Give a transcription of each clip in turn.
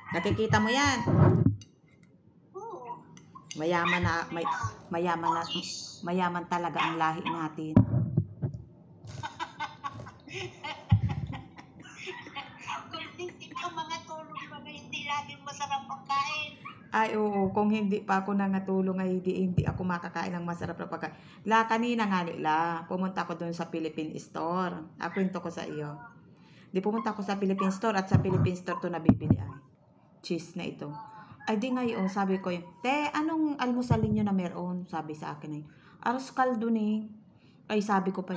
Nakikita mo yan. Oo. Mayaman na, mayaman talaga ang lahi natin. Kung hindi ka mga tulong mga hindi laging masarap pagkain. Ay, oo. Kung hindi pa ako nangatulong ay hindi ako makakain ng masarap na pagkain. Kanina nga nila, pumunta ako doon sa Philippine Store. Kwento ko sa iyo. Di pumunta ako sa Philippine Store at sa Philippine Store to nabibili ay cheese na ito. Ay di ngayon, sabi ko, te, anong almusalin nyo na meron? Sabi sa akin ay, aros kaldo ni. Ay sabi ko pa,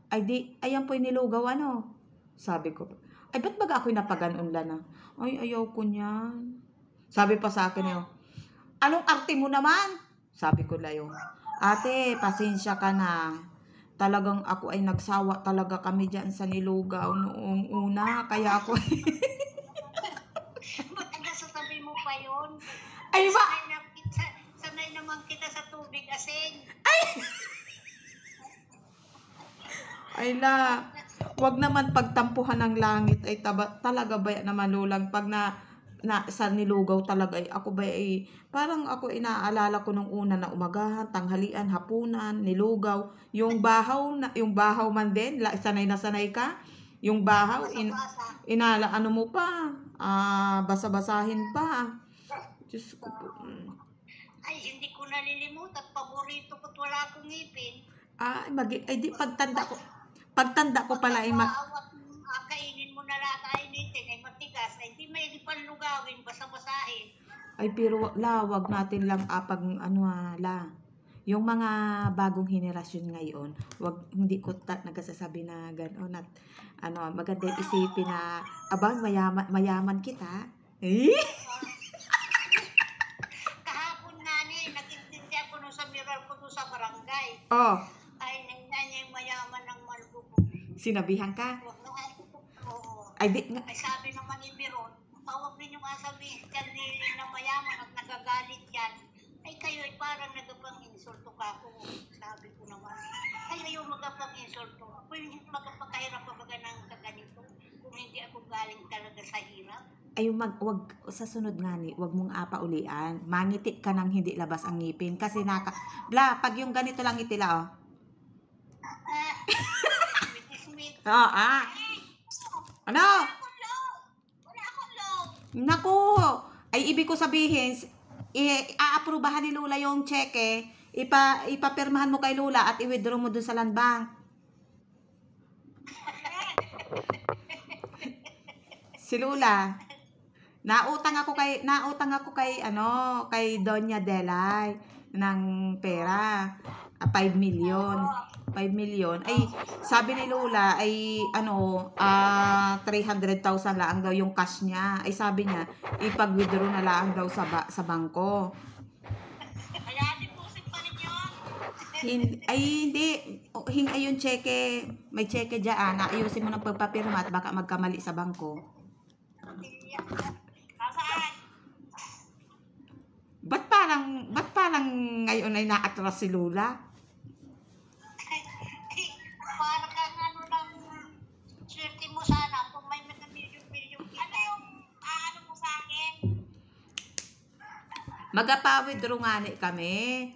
ay di, ayan po nilugaw ano? Sabi ko, ay ba't baga ako'y napaganon na? Ay ayaw ko niyan. Sabi pa sa akin yun, anong arte mo naman? Sabi ko layo, ate, pasensya ka na. Talagang ako ay nagsawa talaga kami dyan sa nilugaw noong una. Kaya ako Ba't sasabi mo pa yun? ay ba? Sanay naman kita sa tubig asin. Ay la, wag naman pagtampuhan ng langit ay talaga ba naman lulang pag na sa nilugaw talaga ay ako ba ay parang ako inaalala ko nung una na umagahan, tanghalian, hapunan, nilugaw, yung bahaw man din, sanay na sanay ka. Yung bahaw inala ano mo pa, basa-basahin pa. Diyos ko po. Ay, hindi ko nalilimutan. Paborito ko't wala akong ngipin. Ay di pagtanda ko pala ay kainin mo na lahat ay initin ay matigas ay di may panlugawin basa-basahin. Ay pero wag natin lang yung mga bagong henerasyon ngayon, hindi ko nagsasabi na gano'n at maganda isipin na abang mayaman kita. Kahapon nga nag-intindi ako nung sa mirar ko doon sa barangay. Oh. Ay, yung mayaman ng Malbubo. Sinabihan ka? Oo. Ay sabi naman ni Miron, tawag ninyo nga sabihin kanili na mayaman at nagagalit yan. Ay kayo ay parang nagapang-insulto ka ako. Sabi ko naman, ay ayaw magapang-insulto. Ako yung magpakahirap pa baga ng kaganito kung hindi ako galing talaga sa hirap. Ay wag sa sunod nga ni, wag mong apaulian. Mangiti ka nang hindi labas ang ngipin kasi pag yung ganito lang itila oh. Ano? Wala akong loob. Naku! Ay ibig ko sabihin, aaprubahan ni Lula yung cheque, ipapirmahan mo kay Lula at i-withdraw mo dun sa land bank. Si Lula, nautang ako kay Doña Delay ng pera, 5 million. 5 million. Ay, sabi ni Lola ay 300,000 lang daw yung cash niya. Ay sabi niya, ipag-withdraw na lang daw sa bangko. Kaya deposit pa rin yun. Hindi. Ay yung cheque. May cheque dyan. Ayusin mo ng pagpapirma at baka magkamali sa bangko. Saan? Ba't parang ngayon ay naatras si Lola? Para kang ng swerte mo sana kung may milyon-milyon kita. Ano yung mo sa akin? Magapa-withdraw nga kami.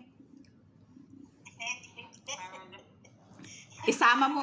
Isama mo.